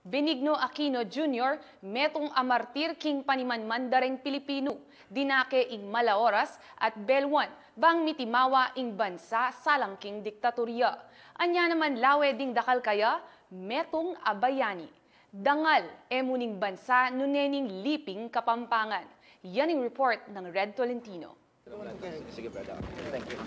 Benigno Aquino Jr., metong amartir king panimanmandareng Pilipino, dinake ing Malaoras at Belwan, bang mitimawa ing bansa salangking diktatorya. Anya naman lawe ding dakal kaya, metong abayani. Dangal emuning bansa nunening liping Kapampangan. Yan ang report ng Red Tolentino. Sige, brother. Thank you.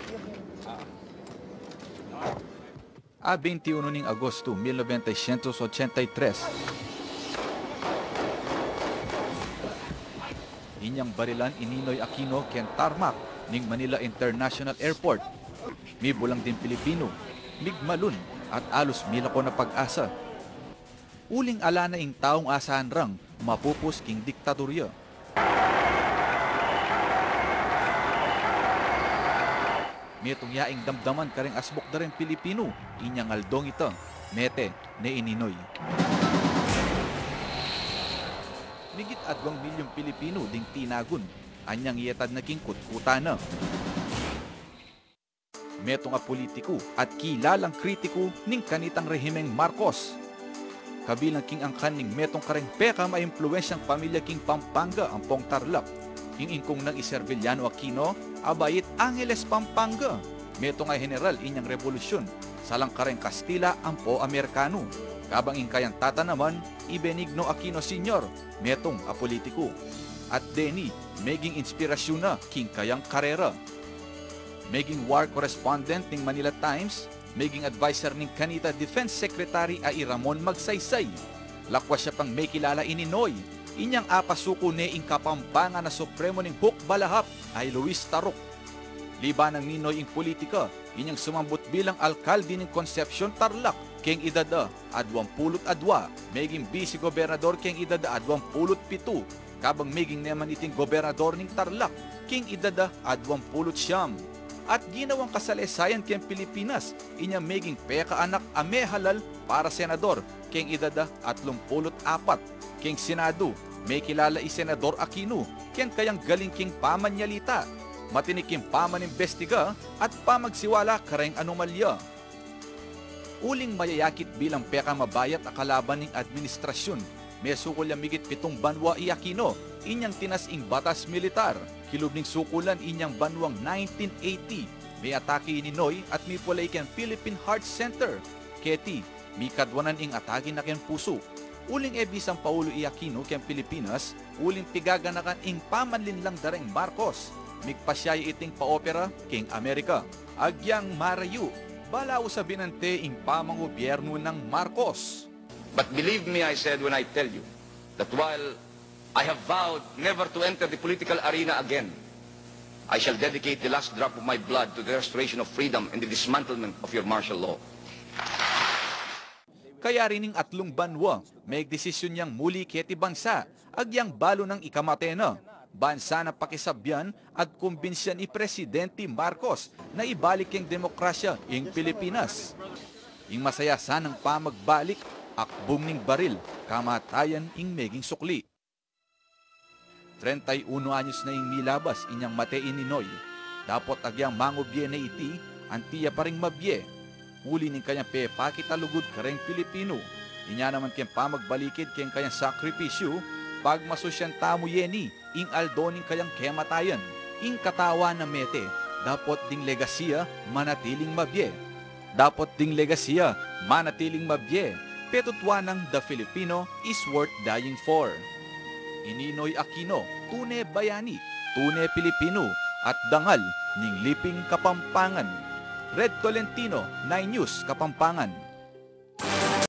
21 de agosto de 1983. Inyang barilan ininoy Aquino ken tarmac ning Manila International Airport. Mibulang din Pilipino, migmalun at alos mila ko na pag-asa. Uling ala na ing taong asahan rang mapupus king diktatorya. Metong yaing damdaman kareng asbok dareng Pilipino, inyang aldong ito, mete ne ininoy. Migit at 2 milyong Pilipino ding tinagun, anyang iyetad na king kutkutana. Metong a politiko at kilalang kritiko ning kanitang rehimeng Marcos. Kabilang king angkan ning metong kareng peka maimpluwensyang pamilya king Pampanga ang Pong Tarlac. Ingkong ng Iservillano Aquino, abayit Angeles Pampanga. Metong ay general inyang revolusyon, salang kareng Kastila ang po Amerikano. Kabang ingkayang tata naman, Benigno Aquino Sr., metong apolitiko. At Denny, meging inspirasyon na king kayang karera. Meging war correspondent ng Manila Times, meging advisor ng kanita Defense Secretary ay Ramon Magsaysay. Lakwas siya pang may kilala ininoy. Inyang apasuko ne ing Kapampangan na supremo ning Hukbalahap ay Luis Tarok. Liban ng ninoy ing politika, inyang sumambot bilang alkalde ning Concepcion Tarlac keng idada a 22, meging vice gobernador keng idada a 27, kabang meging neman iting gobernador ning Tarlac keng idada a 29. At ginawang kasalesayan keng Pilipinas, inyang meging peka anak ame halal para senador keng idada a 34. King Senado, may kilala Senador Aquino, ken kayang galing king pamanyalita, matinik king pamanimbestiga at pamagsiwala kareng anomalya. Uling mayayakit bilang peka mabayat a kalaban ning administrasyon, may sukulang migit 7 banwa i Aquino, inyang tinas ing batas militar, kilub ning sukulan inyang banwang 1980, may atake ni Noy at may pulay ken Philippine Heart Center, keti, may kadwanan ing atake na ken puso. Uling ebisang Paulo I. Aquino ken Pilipinas, uling pigaganakan ing pamanlinlang dareng Marcos, migpasyay iting paopera king Amerika. Agyang marayu, balaw sa binante ing pamangobyerno ng Marcos. But believe me, I said when I tell you that while I have vowed never to enter the political arena again, I shall dedicate the last drop of my blood to the restoration of freedom and the dismantlement of your martial law. Kaya rin ning 3 banwa, may desisyon niyang muli keti bansa, agyang balo ng ikamatena. Bansa na pakisabyan at kumbinsyan ni Presidente Marcos na ibalik yung demokrasya ing Pilipinas. Ing masaya sanang pamagbalik, akbong ning baril, kamatayan ing meging sukli. 31 anyos na ing milabas inyang mate ininoy. Dapat agyang mangobye na iti, antiya pa ring mabye. Uli ning kanyang pepakitalugod kareng Pilipino. Inya naman kayang pamagbalikid kayang kayang sakripisyo, pagmasosyan tamo yeni, ing aldo ning kayang kematayan, ing katawa na mete, dapat ding legasiya manatiling mabye. Dapat ding legasiya manatiling mabye, petutwa ng The Filipino is worth dying for. Ininoy Aquino, tune bayani, tune Pilipino, at dangal ning liping Kapampangan. Red Tolentino, 9 News, Kapampangan.